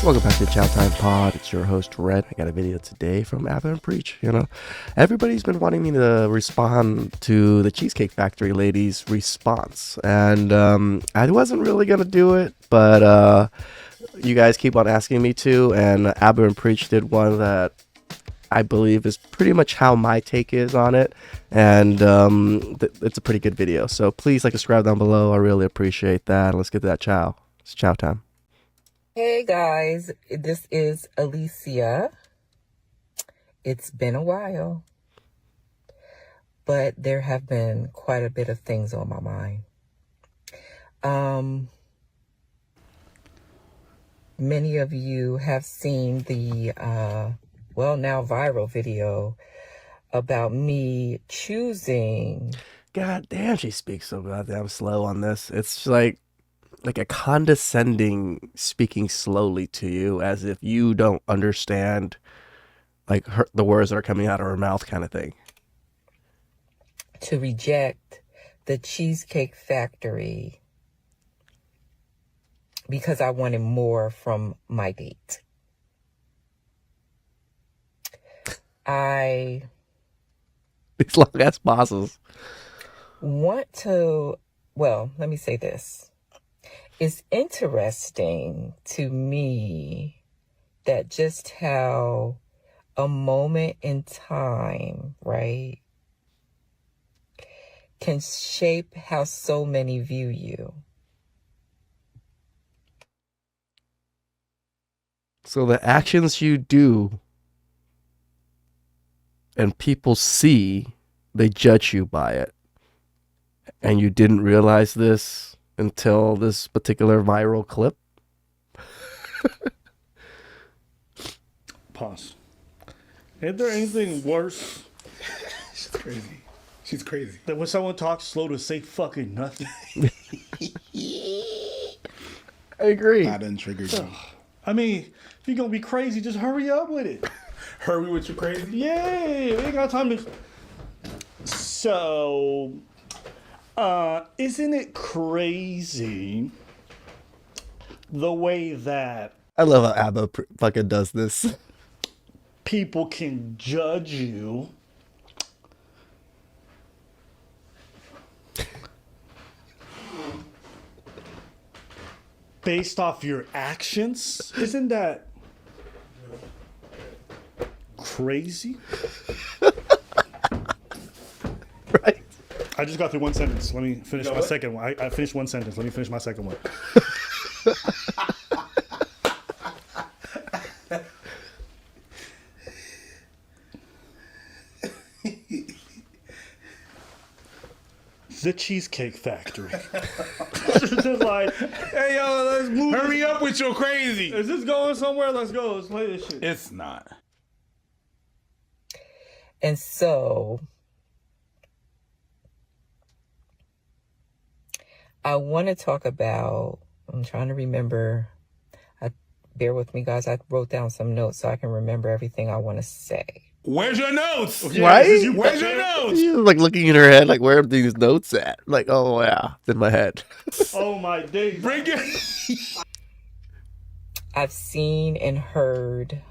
Welcome back to the Chow Time Pod. It's your host, Red. I got a video today from Arent. Everybody's been wanting me to respond to the Cheesecake Factory ladies' response. And I wasn't really going to do it, but you guys keep on asking me to. And Arent did one that I believe is pretty much how my take is on it. And it's a pretty good video. So please subscribe down below. I really appreciate that. Let's get to that chow. It's chow time. Hey guys, this is Alicia. It's been a while, but there have been quite a bit of things on my mind. Many of you have seen the, now viral video about me choosing. God damn, she speaks so goddamn slow on this. It's like a condescending speaking slowly to you as if you don't understand the words that are coming out of her mouth kind of thing. To reject the Cheesecake Factory because I wanted more from my date. These long ass bosses. Let me say this. It's interesting to me that just how a moment in time, right, can shape how so many view you. So the actions you do and people see, they judge you by it. And you didn't realize this until this particular viral clip. Pause. Is there anything worse She's crazy. than when someone talks slow to say fucking nothing? I agree. That done triggered you. I mean, if you're gonna be crazy, just hurry up with it. Hurry with your crazy. Yay! We ain't got time to. So, isn't it crazy the way that I love how Abba fucking does this. people can judge you based off your actions? Isn't that crazy? Right? I just got through one sentence. Let me finish my second one. I finished one sentence. Let me finish my second one. The Cheesecake Factory. It's just like, hey, yo, let's move. Hurry up with your crazy. Is this going somewhere? Let's go. Let's play this shit. It's not. And so I want to talk about, I'm trying to remember. Bear with me, guys. I wrote down some notes so I can remember everything I want to say. Where's your notes? Right? Where's your notes? She's looking in her head, where are these notes at? Oh yeah, it's in my head. Oh my days. Bring it. I've seen and heard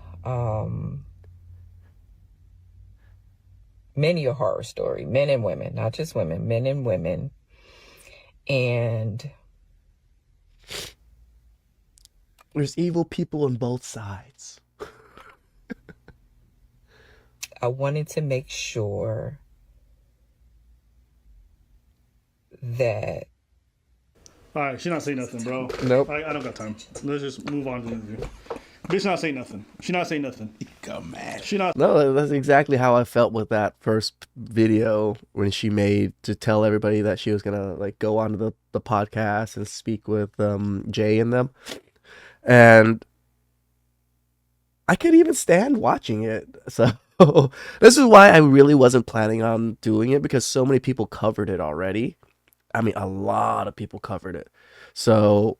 many a horror story, men and women, not just women, men and women. And There's evil people on both sides. I wanted to make sure that. All right, she's not saying nothing, bro. Nope. I don't got time. Let's just move on to the interview. Bitch not saying nothing. She not saying nothing. Come mad. She not. No, that's exactly how I felt with that first video when she made to tell everybody that she was gonna go onto the podcast and speak with Jay and them. And I could even stand watching it. So this is why I really wasn't planning on doing it, because so many people covered it already. I mean, a lot of people covered it. So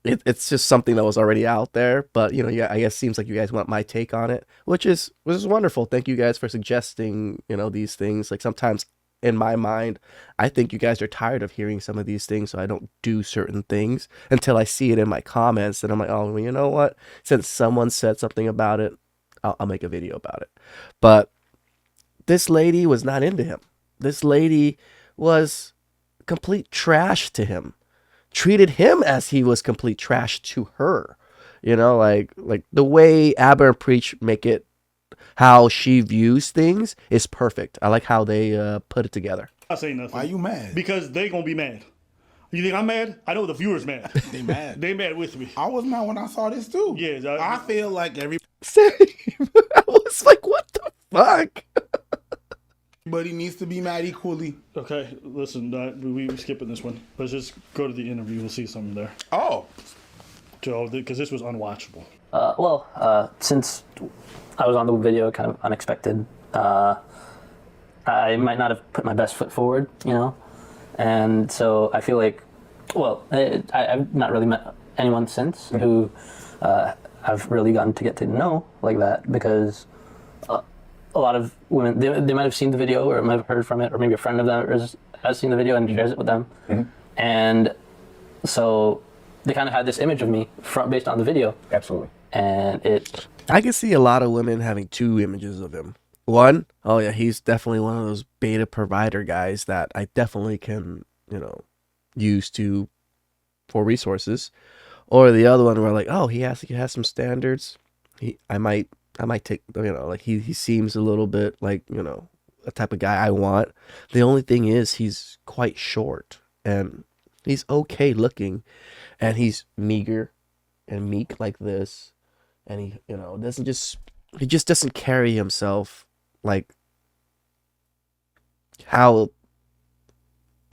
it's just something that was already out there. But, I guess it seems like you guys want my take on it, which is wonderful. Thank you guys for suggesting, these things. Sometimes in my mind, I think you guys are tired of hearing some of these things, so I don't do certain things until I see it in my comments, and I'm like, oh, well, you know what? Since someone said something about it, I'll make a video about it. But this lady was not into him. This lady was complete trash to him. Treated him as he was complete trash to her. You know, like the way Aber and Preach make it, how she views things is perfect. I like how they put it together. I say nothing. Why you mad? Because they gonna be mad. You think I'm mad? I know the viewers mad. They mad. They mad with me. I was mad when I saw this too. Yeah, I feel like Same. I was like, what the fuck? everybody needs to be mad equally. Okay, listen, we're skipping this one. Let's just go to the interview. We'll see something there. Oh, Joe, because this was unwatchable. Since I was on the video, kind of unexpected, I might not have put my best foot forward, you know? And so I feel like, I've not really met anyone since who I've really gotten to get to know like that, because a lot of women, they might have seen the video or might have heard from it, or maybe a friend of theirs has seen the video and shares it with them. And so they kind of had this image of me based on the video. Absolutely. And I can see a lot of women having two images of him. One, oh yeah, he's definitely one of those beta provider guys that I definitely can, use for resources. Or the other one where like, oh, he has some standards. I might take, like he seems a little bit like, a type of guy I want. The only thing is he's quite short and he's okay looking and he's meager and meek like this. And he, he just doesn't carry himself like how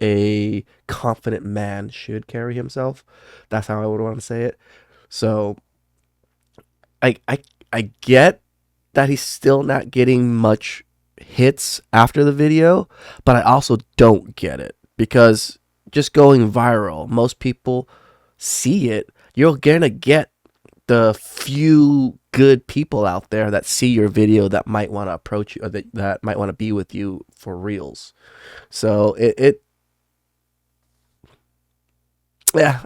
a confident man should carry himself. That's how I would want to say it. So I get that he's still not getting much hits after the video, but I also don't get it because just going viral, most people see it. You're gonna get the few good people out there that see your video that might want to approach you or that might want to be with you for reals. So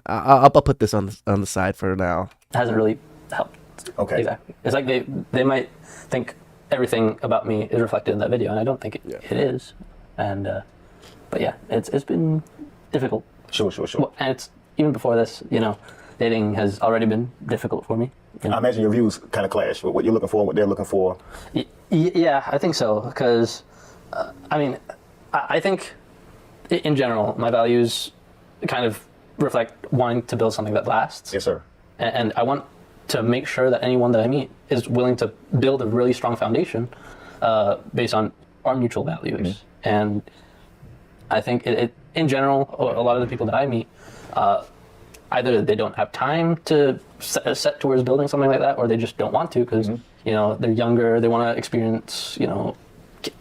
I'll put this on the side for now. hasn't really helped. Okay. Exactly. It's like they might think everything about me is reflected in that video, and I don't think it is. And but yeah, it's been difficult. Sure. Well, and it's even before this, dating has already been difficult for me. I imagine your views kind of clash with what you're looking for and what they're looking for. Yeah, I think so. Because, I think in general, my values kind of reflect wanting to build something that lasts. Yes, sir. And I want to make sure that anyone that I meet is willing to build a really strong foundation based on our mutual values. And I think it in general, a lot of the people that I meet, either they don't have time to set towards building something like that, or they just don't want to because they're younger, they want to experience.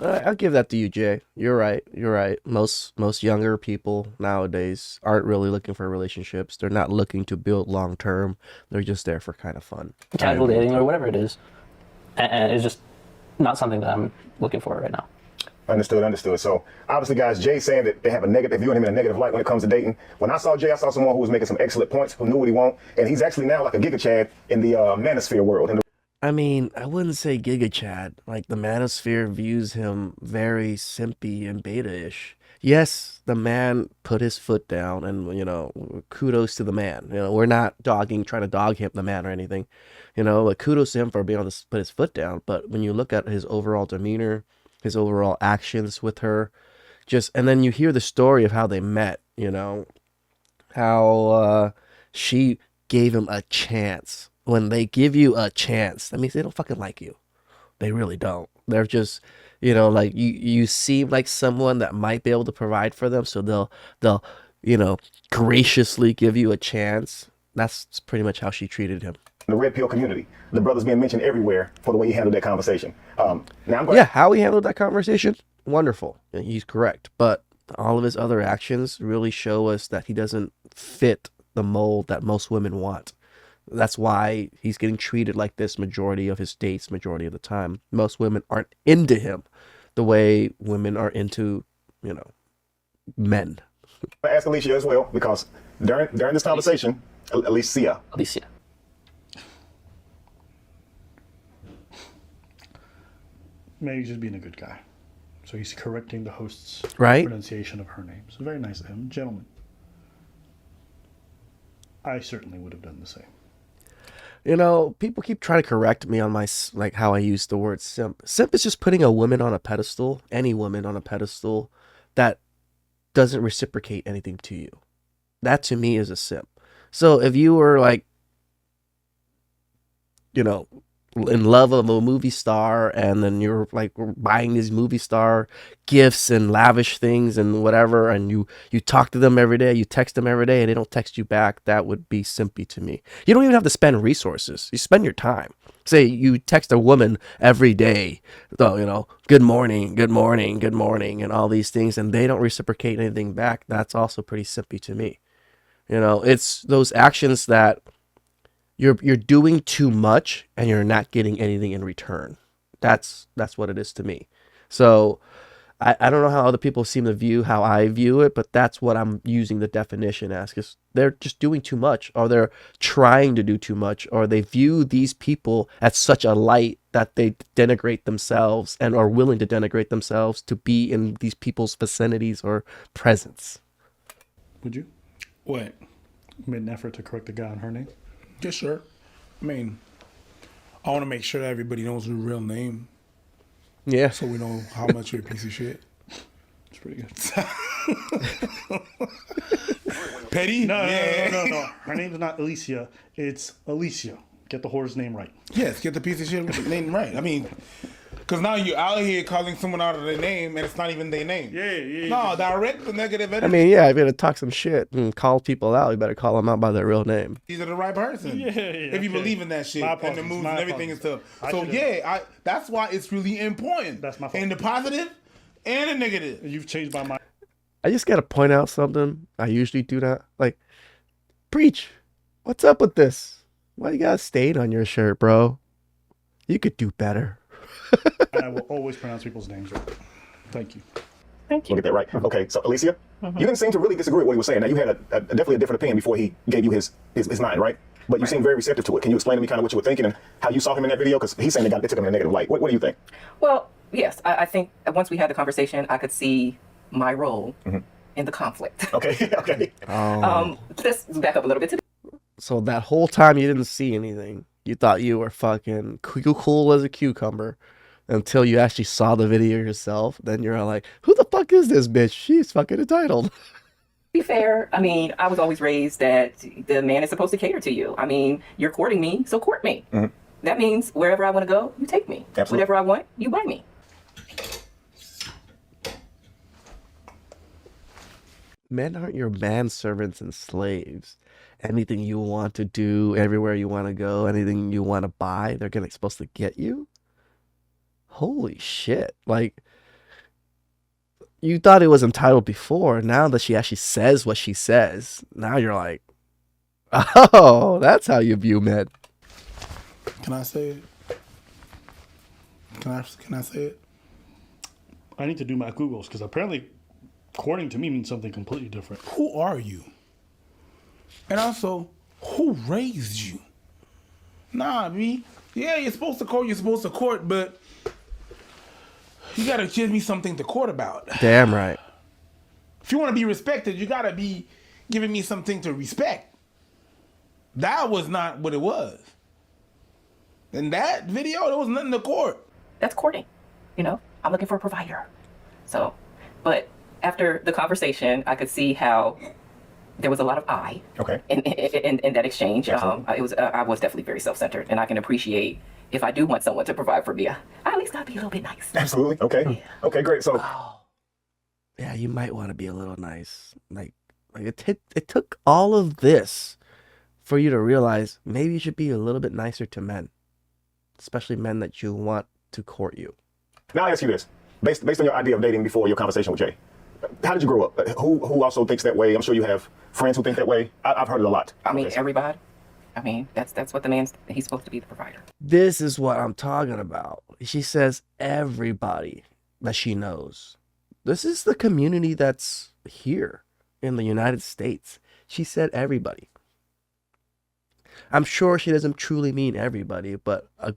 I'll give that to you, Jay. You're right. Most younger people nowadays aren't really looking for relationships. They're not looking to build long term. They're just there for kind of fun, casual dating or whatever it is, and it's just not something that I'm looking for right now. Understood. So obviously, guys, Jay saying that they have a negative, viewing him in a negative light when it comes to dating. When I saw Jay, I saw someone who was making some excellent points, who knew what he wanted, and he's actually now like a Giga Chad in the manosphere world. I mean, I wouldn't say Giga Chad. Like, the manosphere views him very simpy and beta-ish. Yes, the man put his foot down, and, kudos to the man. We're not trying to dog him, the man, or anything. Like, kudos to him for being able to put his foot down. But when you look at his overall demeanor, his overall actions with her, and then you hear the story of how they met, how she gave him a chance. When they give you a chance, that means they don't fucking like you. They really don't. They're just, like you seem like someone that might be able to provide for them, so they'll graciously give you a chance. That's pretty much how she treated him. The red pill community, the brothers being mentioned everywhere for the way he handled that conversation. How he handled that conversation, wonderful. He's correct, but all of his other actions really show us that he doesn't fit the mold that most women want. That's why he's getting treated like this majority of his dates, majority of the time. Most women aren't into him the way women are into men. I ask Alicia as well because during this conversation, Alicia. Maybe he's just being a good guy. So he's correcting the host's Right? pronunciation of her name. So very nice of him. Gentlemen. I certainly would have done the same. People keep trying to correct me on how I use the word simp. Simp is just putting a woman on a pedestal, any woman on a pedestal that doesn't reciprocate anything to you. That to me is a simp. So if you were like, in love of a movie star, and then you're like buying these movie star gifts and lavish things and whatever, and you talk to them every day, you text them every day, and they don't text you back, that would be simpy to me. You don't even have to spend resources. You spend your time. Say you text a woman every day, good morning, good morning, good morning, and all these things, and they don't reciprocate anything back. That's also pretty simpy to me. It's those actions that you're doing too much and you're not getting anything in return. That's what it is to me. So I don't know how other people seem to view how I view it, but that's what I'm using the definition as, because they're just doing too much, or they're trying to do too much, or they view these people at such a light that they denigrate themselves and are willing to denigrate themselves to be in these people's vicinities or presence. Would you? What? Made an effort to correct the guy on her name? Yeah, sure. I mean, I want to make sure that everybody knows your real name, Yeah. so we know how much you're a piece of shit. It's pretty good. Petty? No. Yeah. Her name's not Alicia. It's Alicia. Get the whore's name right. Yes, get the piece of shit name right. I mean, because now you're out here calling someone out of their name and it's not even their name. Yeah. No, direct the negative energy. I mean, yeah, if you're going to talk some shit and call people out, you better call them out by their real name. These are the right person. Yeah, if you okay. believe in that shit My and the apologies, moves my and everything and apologies. stuff. I So should've- yeah, that's why it's really important. That's my fault. In the positive and the negative. You've changed my mind. I just got to point out something. I usually do not. Like, preach. What's up with this? Why you got a stain on your shirt, bro? You could do better. And I will always pronounce people's names right. Thank you. Thank We'll you. get that right. Okay, so Alicia, you didn't seem to really disagree with what he was saying. Now, you had definitely a different opinion before he gave you his mind, right? But you seemed very receptive to it. Can you explain to me kind of what you were thinking and how you saw him in that video? Because he's saying they took him in a negative light. What do you think? Well, yes, I think once we had the conversation, I could see my role in the conflict. Okay, okay. Let's back up a little bit. So that whole time you didn't see anything. You thought you were fucking cool as a cucumber until you actually saw the video yourself. Then you're like, who the fuck is this bitch? She's fucking entitled. Be fair, I mean, I was always raised that the man is supposed to cater to you. I mean, you're courting me, so court me. That means wherever I want to go, you take me. Absolutely. Whatever I want, you buy me. Men aren't your manservants and slaves. Anything you want to do, everywhere you want to go, anything you want to buy, they're supposed to get you? Holy shit. Like, you thought it was entitled before. Now that she actually says what she says, now you're like, oh, that's how you view men. Can I say it? Can I say it? I need to do my Googles because apparently courting to me means something completely different. Who are you? And also, who raised you? Nah, B. Yeah, you're supposed to court, but you gotta give me something to court about. Damn right. If you want to be respected, you gotta be giving me something to respect. That was not what it was. In that video, there was nothing to court. That's courting. I'm looking for a provider. So, but after the conversation, I could see how there was a lot of I Okay. in that exchange. Absolutely. I was definitely very self-centered, and I can appreciate if I do want someone to provide for me, I at least gotta be a little bit nice. Absolutely. Okay. Yeah. Okay, great. So, Yeah, you might want to be a little nice. Like it took all of this for you to realize maybe you should be a little bit nicer to men, especially men that you want to court you. now I ask you this. Based on your idea of dating before your conversation with Jay, how did you grow up? Who also thinks that way? I'm sure you have friends who think that way. I've heard it a lot. I mean, everybody. I mean, that's what he's supposed to be the provider. This is what I'm talking about. She says everybody that she knows. This is the community that's here in the United States. She said everybody. I'm sure she doesn't truly mean everybody, but a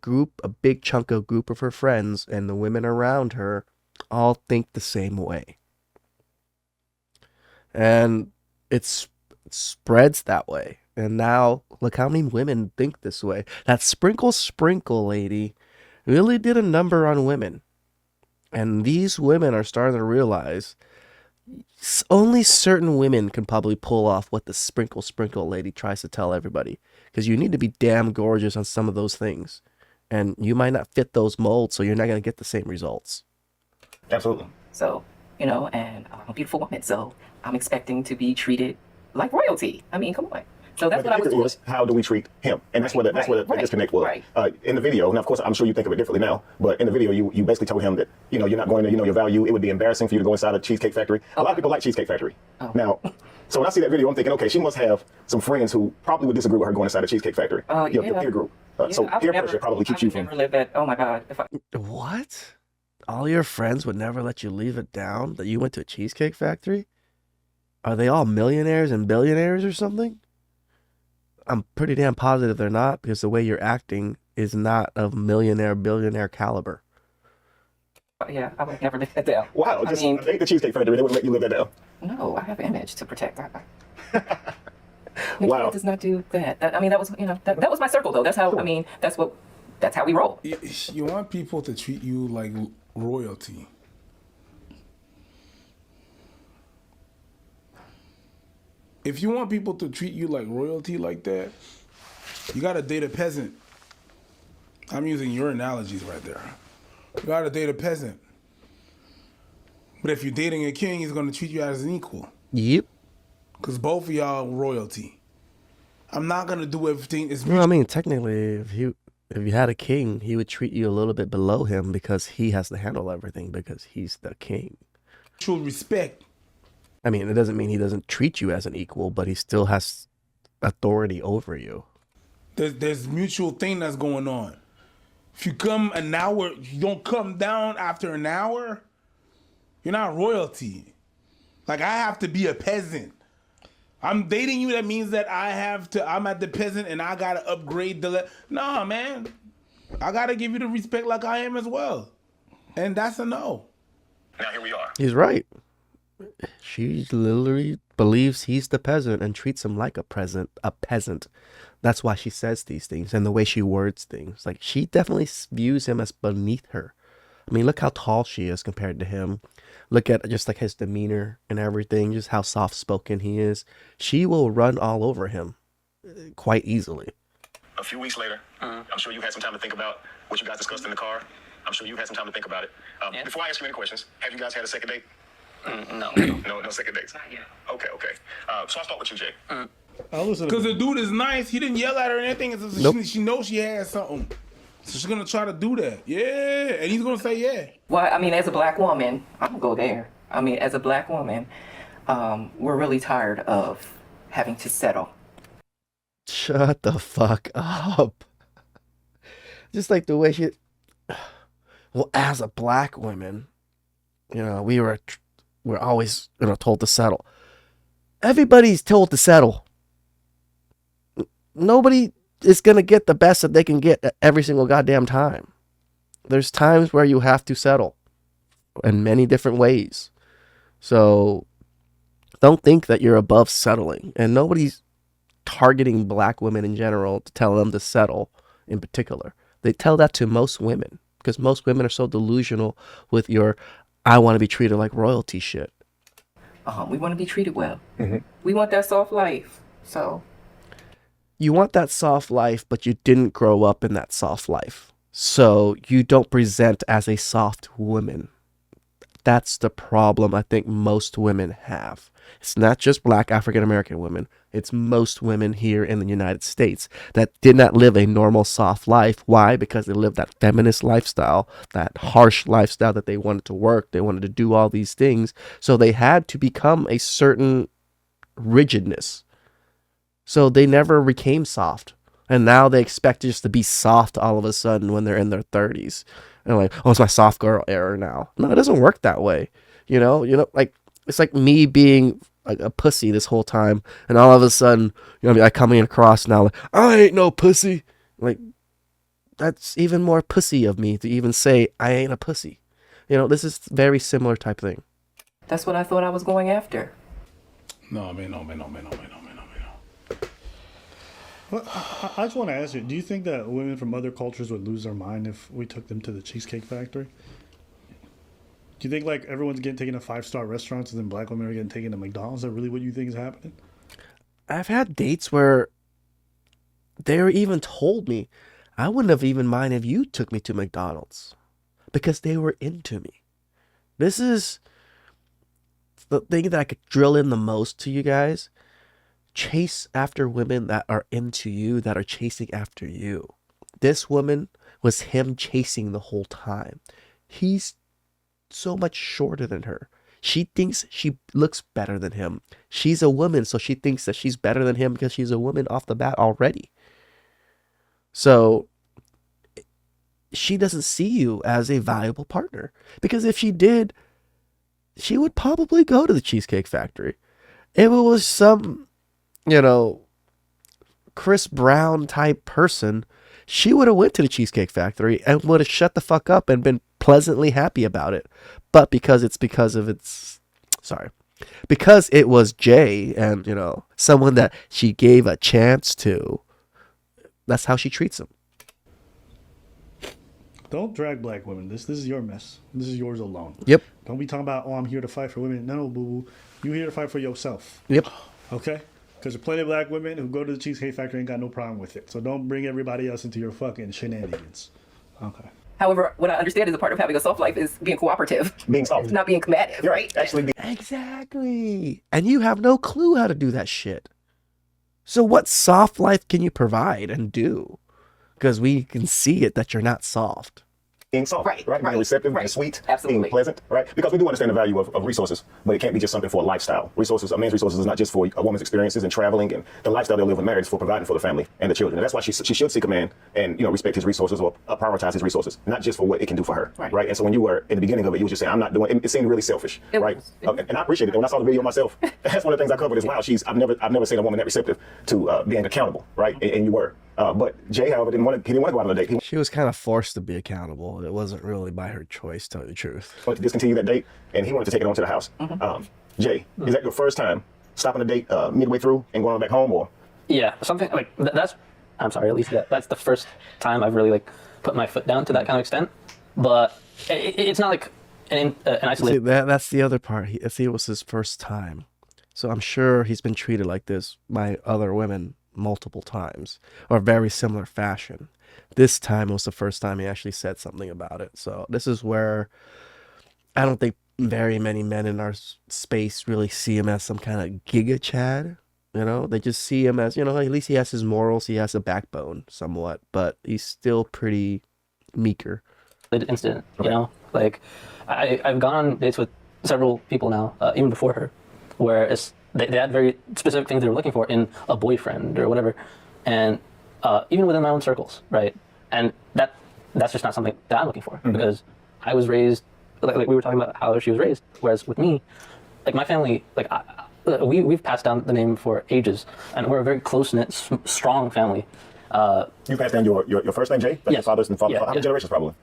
big chunk of group of her friends and the women around her all think the same way. And it spreads that way. And now, look how many women think this way. That sprinkle lady really did a number on women. And these women are starting to realize only certain women can probably pull off what the sprinkle lady tries to tell everybody. Because you need to be damn gorgeous on some of those things. And you might not fit those molds, so you're not going to get the same results. Absolutely. So, and I'm a beautiful woman, so I'm expecting to be treated like royalty. I mean, come on. So that's what I was doing. How do we treat him? And that's where the disconnect was. Right. In the video, and of course, I'm sure you think of it differently now, but in the video, you basically told him that, you're not going to, your value. It would be embarrassing for you to go inside a Cheesecake Factory. A lot of people like Cheesecake Factory. Oh. Now, so when I see that video, I'm thinking, okay, she must have some friends who probably would disagree with her going inside a Cheesecake Factory. Your peer group. So peer pressure probably keeps you from. Never live that. Oh my God. What? All your friends would never let you leave it down that you went to a Cheesecake Factory? Are they all millionaires and billionaires or something? I'm pretty damn positive they're not, because the way you're acting is not of billionaire caliber. Yeah, I would never live that down. Wow, I think the Cheesecake Factory, they wouldn't let you live that down. No, I have an image to protect. Wow. Does not do that. That was, that was my circle though. That's how, that's how we roll. You want people to treat you like royalty. If you want people to treat you like royalty like that, you gotta date a peasant. I'm using your analogies right there. You gotta date a peasant. But if you're dating a king, he's gonna treat you as an equal. Yep. Because both of y'all are royalty. I'm not gonna do everything. Technically, if you had a king, he would treat you a little bit below him because he has to handle everything because he's the king. True respect. It doesn't mean he doesn't treat you as an equal, but he still has authority over you. There's mutual thing that's going on. If you come an hour, you don't come down after an hour, you're not royalty. Like, I have to be a peasant. I'm dating you, that means that I'm at the peasant and I gotta upgrade nah, man. I gotta give you the respect like I am as well. And that's a no. Now here we are. He's right. She literally believes he's the peasant and treats him like a peasant. That's why she says these things and the way she words things. Like, she definitely views him as beneath her. Look how tall she is compared to him. Look at just like his demeanor and everything, just how soft-spoken he is. She will run all over him quite easily. A few weeks later, I'm sure you had some time to think about what you guys discussed in the car. I'm sure you had some time to think about it. Before I ask you any questions, have you guys had a second date? No. No second dates. Not yet. Okay. So I'll start with you, Jay. Because the dude is nice. He didn't yell at her or anything. Nope. She knows she has something. So she's going to try to do that. Yeah. And he's going to say yeah. Well, as a black woman, I'm going to go there. As a black woman, we're really tired of having to settle. Shut the fuck up. Just like the way well, as a black woman, we're always, told to settle. Everybody's told to settle. Nobody is going to get the best that they can get every single goddamn time. There's times where you have to settle in many different ways. So don't think that you're above settling. And nobody's targeting black women in general to tell them to settle in particular. They tell that to most women because most women are so delusional with your I want to be treated like royalty shit. We want to be treated well. Mm-hmm. We want that soft life. So you want that soft life, but you didn't grow up in that soft life. So you don't present as a soft woman. That's the problem I think most women have. It's not just black African-American women. It's most women here in the United States that did not live a normal soft life. Why? Because they lived that feminist lifestyle, that harsh lifestyle that they wanted to work. They wanted to do all these things. So they had to become a certain rigidness. So they never became soft. And now they expect just to be soft all of a sudden when they're in their 30s. And like, oh, it's my soft girl era now. No, it doesn't work that way. Like it's like me being like a pussy this whole time, and all of a sudden, I coming across now like I ain't no pussy. Like that's even more pussy of me to even say I ain't a pussy. This is very similar type thing. That's what I thought I was going after. No. Well, I just want to ask you, do you think that women from other cultures would lose their mind if we took them to the Cheesecake Factory? Do you think like everyone's getting taken to 5-star restaurants and then black women are getting taken to McDonald's? Is that really what you think is happening? I've had dates where they were even told me, I wouldn't have even mind if you took me to McDonald's, because they were into me. This is the thing that I could drill in the most to you guys. Chase after women that are into you, that are chasing after you. This woman was him chasing the whole time. He's so much shorter than her. She thinks she looks better than him. She's a woman, so she thinks that she's better than him because she's a woman off the bat already. So she doesn't see you as a valuable partner, because if she did, she would probably go to the Cheesecake Factory. If it was some, Chris Brown type person, she would have went to the Cheesecake Factory and would have shut the fuck up and been pleasantly happy about it. But because it was Jay and, someone that she gave a chance to, that's how she treats him. Don't drag black women. This is your mess. This is yours alone. Yep. Don't be talking about, I'm here to fight for women. No, boo-boo. You're here to fight for yourself. Yep. Okay? Because there's plenty of black women who go to the Cheesecake Factory and got no problem with it. So don't bring everybody else into your fucking shenanigans. Okay. However, what I understand is a part of having a soft life is being cooperative. Being soft. Not being combative, right? Actually, Exactly. And you have no clue how to do that shit. So what soft life can you provide and do? Because we can see it that you're not soft. being soft, right? Being receptive, being sweet, Absolutely. being pleasant, right? Because we do understand the value of resources, but it can't be just something for a lifestyle. Resources, a man's resources is not just for a woman's experiences and traveling and the lifestyle they'll live in marriage, is for providing for the family and the children. And that's why she should seek a man and, respect his resources or prioritize his resources, not just for what it can do for her, right? And so when you were in the beginning of it, you were just saying, I'm not doing it. It seemed really selfish, right? And I appreciate it. When I saw the video myself, that's one of the things I covered is, wow, I've never seen a woman that receptive to being accountable, right? And you were. But Jay, however, didn't want to go out on a date. She was kind of forced to be accountable. It wasn't really by her choice, to tell you the truth. Wanted to discontinue that date, and he wanted to take it on to the house. Jay, is that your first time stopping a date midway through and going back home, or? Yeah, something like that's. I'm sorry, at least that's the first time I've really like put my foot down to that kind of extent. But it's not like an isolated. See, that's the other part. It was his first time, so I'm sure he's been treated like this by other women multiple times, or very similar fashion. This time was the first time he actually said something about it. So this is where I don't think very many men in our space really see him as some kind of giga chad. They just see him as, at least he has his morals, he has a backbone somewhat, but he's still pretty meeker. Incident, like I've gone on dates with several people now, even before her, where they had very specific things they were looking for in a boyfriend or whatever, and even within my own circles, right? And that's just not something that I'm looking for, because I was raised like we were talking about how she was raised, whereas with me, like my family, like we've passed down the name for ages, and we're a very close-knit, strong family. You passed down your first name, Jay? Like your father's and father. How many generations, probably?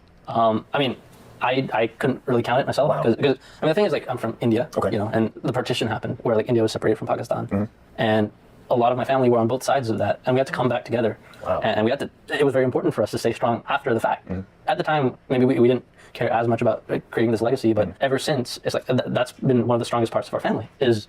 I couldn't really count it myself, because the thing is, like, I'm from India, and the partition happened where like India was separated from Pakistan, and a lot of my family were on both sides of that, and we had to come back together, and it was very important for us to stay strong after the fact. At the time, maybe we didn't care as much about creating this legacy, but ever since, it's like that's been one of the strongest parts of our family, is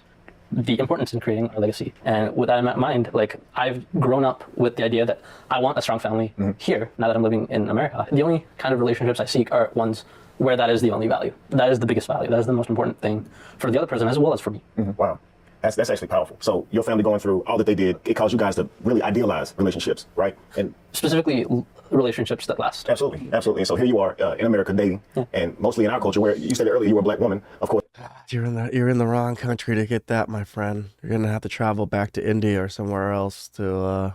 the importance in creating our legacy. And with that in mind, like, I've grown up with the idea that I want a strong family here, now that I'm living in America. The only kind of relationships I seek are ones where that is the only value. That is the biggest value. That is the most important thing for the other person as well as for me. Wow. That's actually powerful. So your family going through all that they did, it caused you guys to really idealize relationships, right? And specifically relationships that last. Absolutely. And so here you are in America dating, and mostly in our culture, where you said earlier you were a black woman, of course. You're in the wrong country to get that, my friend. You're gonna have to travel back to India or somewhere else to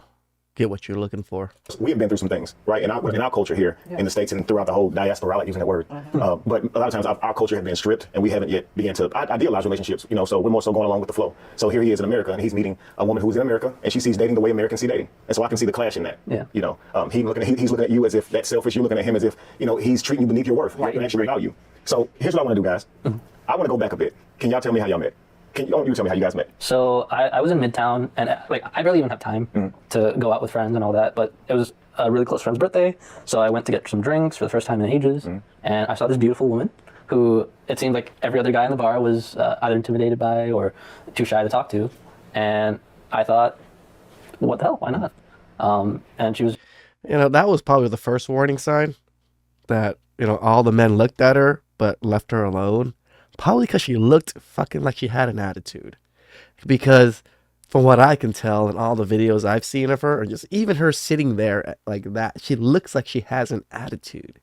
get what you're looking for. We have been through some things, right? In our culture here in the States and throughout the whole diaspora, I like using that word. But a lot of times our culture has been stripped and we haven't yet begun to idealize relationships, you know, so we're more so going along with the flow. So here he is in America and he's meeting a woman who's in America and she sees dating the way Americans see dating. And so I can see the clash in that. Yeah. You know, he's looking at you as if that's selfish. You're looking at him as if, you know, he's treating you beneath your worth, your actual value. So here's what I want to do, guys. I want to go back a bit. Can y'all tell me how y'all met? You tell me how you guys met? So I was in Midtown, and like I barely even have time to go out with friends and all that. But it was a really close friend's birthday, so I went to get some drinks for the first time in ages, and I saw this beautiful woman who it seemed like every other guy in the bar was either intimidated by or too shy to talk to, and I thought, what the hell, why not? And she was, You know, that was probably the first warning sign that, you know, all the men looked at her but left her alone. Probably because she looked fucking like she had an attitude. Because from what I can tell in all the videos I've seen of her, or just even her sitting there like that, she looks like she has an attitude.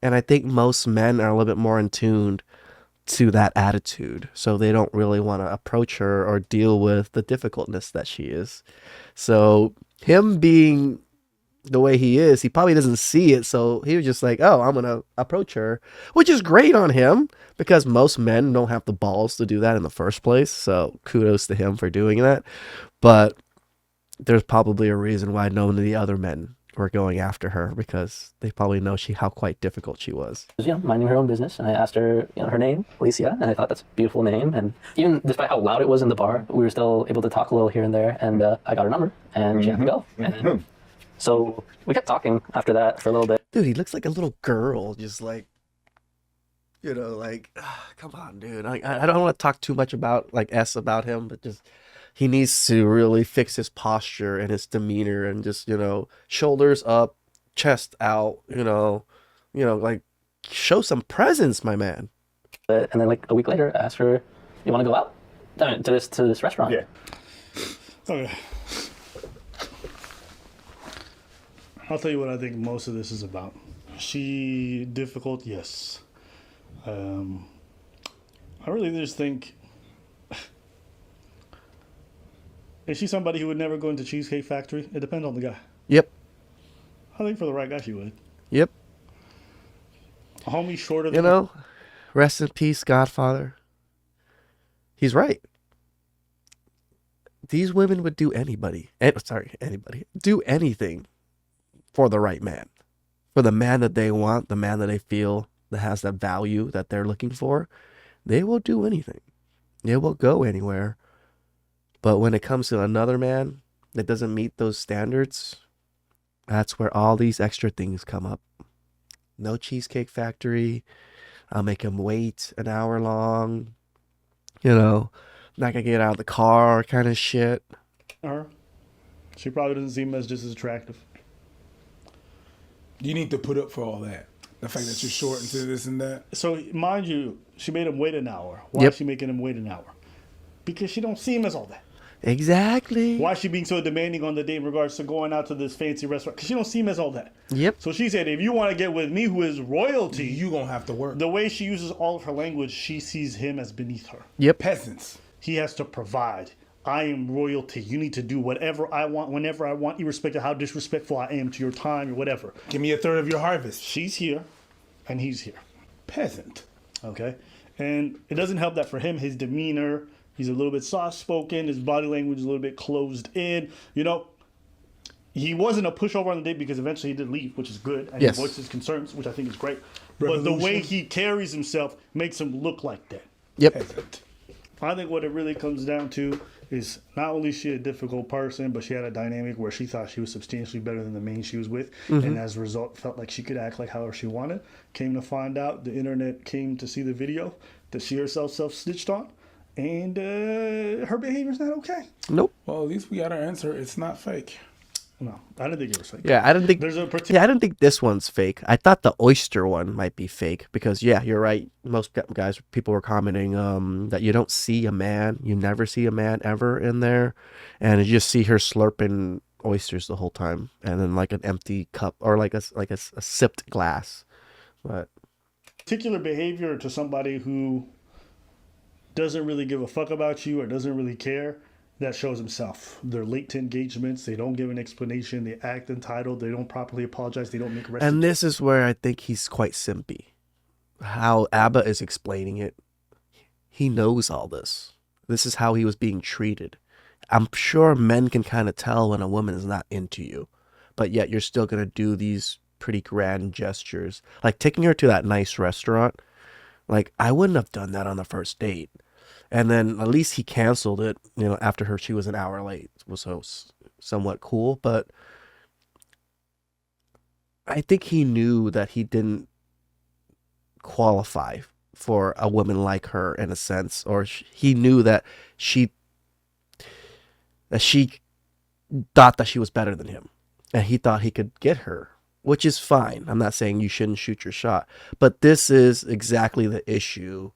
And I think most men are a little bit more in tune to that attitude. So they don't really want to approach her or deal with the difficultness that she is. So him being the way he is, he probably doesn't see it, so he was just like, oh, I'm gonna approach her, which is great on him because most men don't have the balls to do that in the first place, so kudos to him for doing that. But there's probably a reason why none of the other men were going after her, because they probably know how quite difficult she was. you know, minding her own business, and I asked her, you know, her name, Alicia, and I thought that's a beautiful name. And even despite how loud it was in the bar, we were still able to talk a little here and there. And I got her number, and she had to go. And so we kept talking after that for a little bit. Dude, he looks like a little girl, just like, you know, like, come on, dude. I don't want to talk too much about about him, but just he needs to really fix his posture and his demeanor and just, you know, shoulders up, chest out, you know, like show some presence, my man. And then like a week later, I asked her, "You want to go out to this restaurant?" Yeah. Okay. I'll tell you what I think most of this is about. She difficult, yes. I really just think, is she somebody who would never go into Cheesecake Factory? It depends on the guy. Yep. I think for the right guy, she would. Yep. A homie short of You know, rest in peace, Godfather. He's right. These women would do anybody, do anything for the right man, for the man that they want, the man that they feel that has that value that they're looking for. They will do anything. They will go anywhere. But when it comes to another man that doesn't meet those standards, that's where all these extra things come up. No Cheesecake Factory. I'll make him wait an hour long. You know, not gonna get out of the car kind of shit. her. She probably doesn't seem as just as attractive. You need to put up for all that. The fact that you're short and this and that. So mind you, she made him wait an hour. Why Yep. is she making him wait an hour? Because she don't see him as all that. Exactly. Why is she being so demanding on the date in regards to going out to this fancy restaurant? Because she don't see him as all that. Yep. So she said, if you want to get with me, who is royalty, You gonna have to work. the way she uses all of her language, she sees him as beneath her. Yep. Peasants. He has to provide. I am royalty. You need to do whatever I want, whenever I want, irrespective of how disrespectful I am to your time or whatever. Give me a third of your harvest. She's here, and he's here. Peasant. Okay? And it doesn't help that for him, his demeanor, he's a little bit soft-spoken, his body language is a little bit closed in. You know, he wasn't a pushover on the date because eventually he did leave, which is good. And Yes. he voiced his concerns, which I think is great. But the way he carries himself makes him look like that. Yep. Peasant. I think what it really comes down to is not only is she a difficult person, but she had a dynamic where she thought she was substantially better than the man she was with, and as a result felt like she could act like however she wanted. Came to find out, the internet came to see the video that she herself self-stitched on, and her behavior's not okay. Nope. Well, at least we got our answer. It's not fake. No, I didn't think it was fake. Yeah, I didn't think. There's a particular. Yeah, I didn't think this one's fake. I thought the oyster one might be fake because, yeah, you're right. Most people were commenting that you don't see a man, you never see a man ever in there, and you just see her slurping oysters the whole time, and then like an empty cup or like a sipped glass. But Particular behavior to somebody who doesn't really give a fuck about you or doesn't really care, that shows himself. They're late to engagements. They don't give an explanation. They act entitled. They don't properly apologize. They don't make a And this is where I think he's quite simpy. How Abba is explaining it, he knows all this. This is how he was being treated. I'm sure men can kind of tell when a woman is not into you, but yet you're still going to do these pretty grand gestures. Like taking her to that nice restaurant. Like, I wouldn't have done that on the first date. And then at least he canceled it, after she was an hour late. It was so somewhat cool, but I think he knew that he didn't qualify for a woman like her in a sense, or he knew that she thought that she was better than him, and he thought he could get her, which is fine. I'm not saying you shouldn't shoot your shot, but this is exactly the issue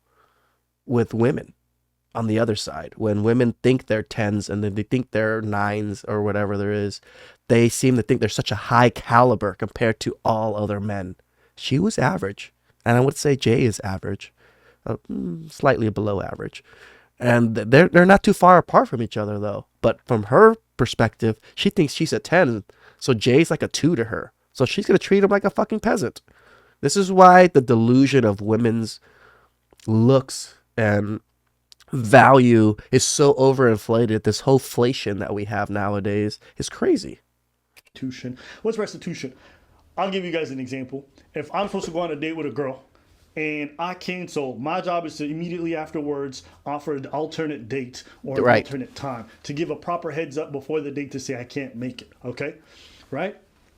with women on the other side. When women think they're 10s and then they think they're 9s or whatever there is, they seem to think they're such a high caliber compared to all other men. She was average, and I would say Jay is average, slightly below average. And they're not too far apart from each other though. But from her perspective, she thinks she's a 10, so Jay's like a 2 to her. So she's gonna treat him like a fucking peasant. This is why the delusion of women's looks and value is so overinflated. This whole inflation that we have nowadays is crazy. What's restitution? I'll give you guys an example. If I'm supposed to go on a date with a girl and I cancel, my job is to immediately afterwards offer an alternate date or an alternate time to give a proper heads up before the date to say I can't make it. Okay? Right?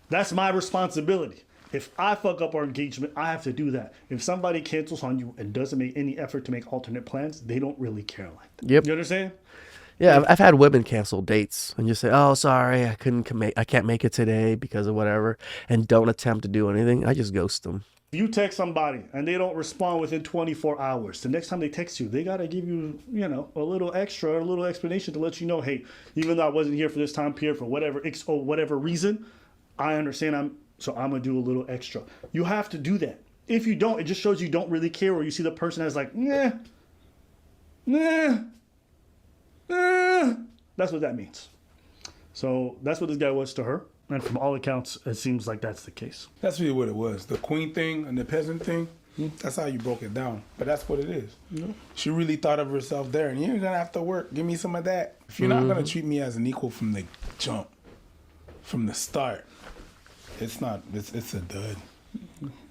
That's my responsibility. If I fuck up our engagement, I have to do that. If somebody cancels on you and doesn't make any effort to make alternate plans, they don't really care like that. Yep. You understand? Yeah, I've had women cancel dates and just say, "Oh, sorry, I can't make it today because of whatever," and don't attempt to do anything. I just ghost them. If you text somebody and they don't respond within 24 hours, the next time they text you, they got to give you, a little extra, a little explanation to let you know, hey, even though I wasn't here for this time period for whatever reason, I understand so I'm going to do a little extra. You have to do that. If you don't, it just shows you don't really care, or you see the person as like, nah. That's what that means. So that's what this guy was to her. And from all accounts, it seems like that's the case. That's really what it was. The queen thing and the peasant thing, that's how you broke it down. But that's what it is. She really thought of herself there. And you're going to have to work. Give me some of that. If you're not going to treat me as an equal from the jump, from the start, it's a dud.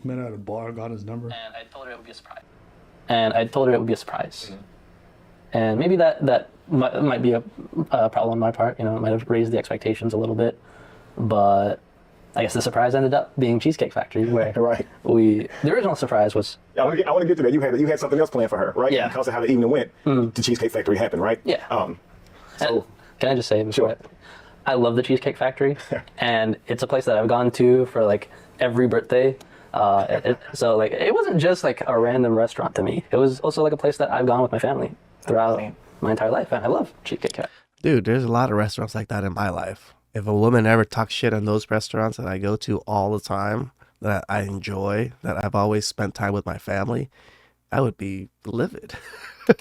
Met at a bar, got his number. And I told her it would be a surprise. And maybe that might be a problem on my part. It might have raised the expectations a little bit. But I guess the surprise ended up being Cheesecake Factory, where the original surprise was... I want to get to that. You had something else planned for her, right? Yeah. Because of how the evening went, the Cheesecake Factory happened, right? Yeah. So can I just say, sure. I love the Cheesecake Factory, and it's a place that I've gone to for like every birthday. So like it wasn't just like a random restaurant to me. It was also like a place that I've gone with my family throughout my entire life, and I love Cheesecake Factory. Dude, there's a lot of restaurants like that in my life. If a woman ever talks shit on those restaurants that I go to all the time, that I enjoy, that I've always spent time with my family, I would be livid.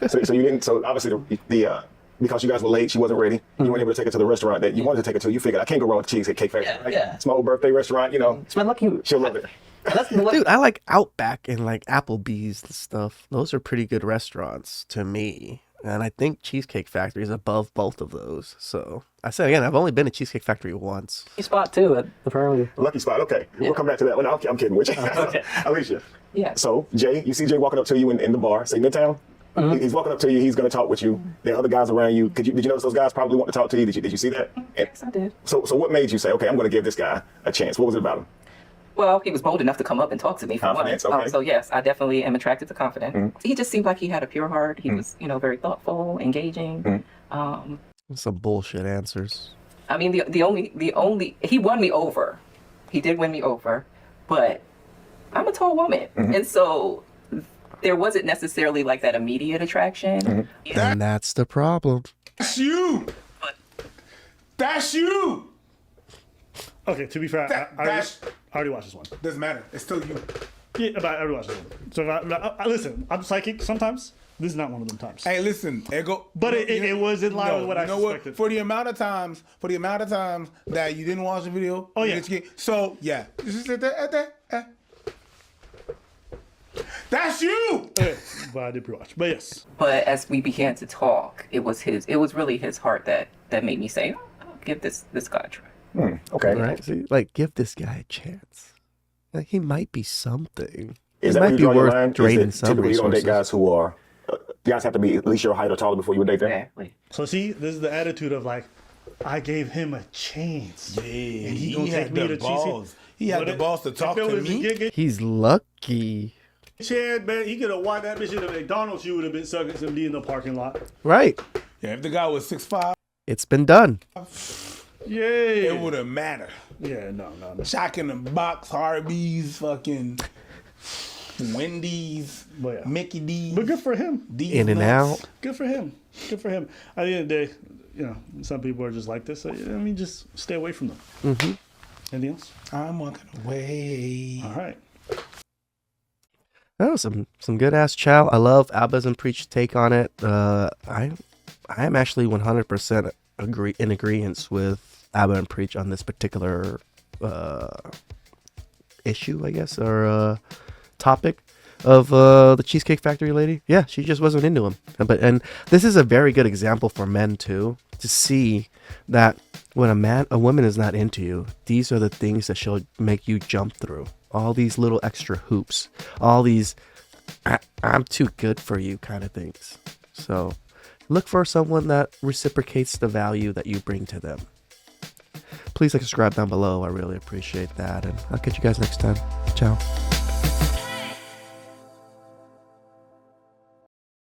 So you didn't. So obviously the because you guys were late, she wasn't ready. You weren't able to take her to the restaurant that you wanted to take her to. You figured I can't go wrong with Cheesecake Factory. It's my old birthday restaurant. It's my lucky. She'll love it. Dude, I like Outback and like Applebee's and stuff. Those are pretty good restaurants to me. And I think Cheesecake Factory is above both of those. So I said again, I've only been to Cheesecake Factory once. Lucky spot too at the Pearly. Lucky spot. Okay, we'll come back to that one. I'm kidding with you. Okay. Alicia. Yeah. So Jay, you see Jay walking up to you in the bar, say Midtown. He's walking up to you. He's going to talk with you. There are other guys around you. Did you notice those guys probably want to talk to you? Did you see that? Yes, I did. So what made you say, okay, I'm going to give this guy a chance? What was it about him? Well, he was bold enough to come up and talk to me for Confidence, one. okay. So yes, I definitely am attracted to confidence. He just seemed like he had a pure heart. He was, very thoughtful, engaging. Some bullshit answers. I mean, the only he won me over. He did win me over, but I'm a tall woman, and so there wasn't necessarily like that immediate attraction. And that's the problem. That's you! That's you! Okay, to be fair, I already watched this one. Doesn't matter. It's still you. Yeah, but I already watched this one. So listen, I'm psychic sometimes. This is not one of them times. Hey, listen, But it was in line with what I suspected. For the amount of times that you didn't watch the video. Oh, yeah. So yeah, just sit there. That's you. Okay, but I did pre-watch. But yes. But as we began to talk, it was really his heart that made me say, I'll give this guy a try. Okay. Right? See, like, give this guy a chance. Like, he might be something. Is It that might where you be draw your worth line? draining Is it some typically you don't date resources. guys who are guys have to be at least your height or taller before you would date them? Exactly. So see, this is the attitude of like, I gave him a chance. Yeah, And he he gonna had take me the to balls. He had But the balls to if talk it to was a me. gig He's lucky. chance, man, he could have walked that bitch at McDonald's. You would have been sucking some D in the parking lot. Right. Yeah, if the guy was 6'5", It's been done. Yeah. it would have mattered. Yeah, no. Shock in the box, Harvey's, fucking Wendy's, But yeah. Mickey D's. But good for him. D's In and nuts. out. Good for him. Good for him. At the end of the day, some people are just like this. So, just stay away from them. Mm-hmm. Anything else? I'm walking away. All right. That was some good ass chow. I love Abba's and Preach's take on it. I am actually 100% in agreement with Abba and Preach on this particular issue, I guess, or topic of the Cheesecake Factory lady. Yeah, she just wasn't into him. And this is a very good example for men too, to see that when a woman is not into you, these are the things that she'll make you jump through. All these little extra hoops, all these I'm too good for you kind of things. So look for someone that reciprocates the value that you bring to them. Please subscribe down below. I really appreciate that. And I'll catch you guys next time. Ciao.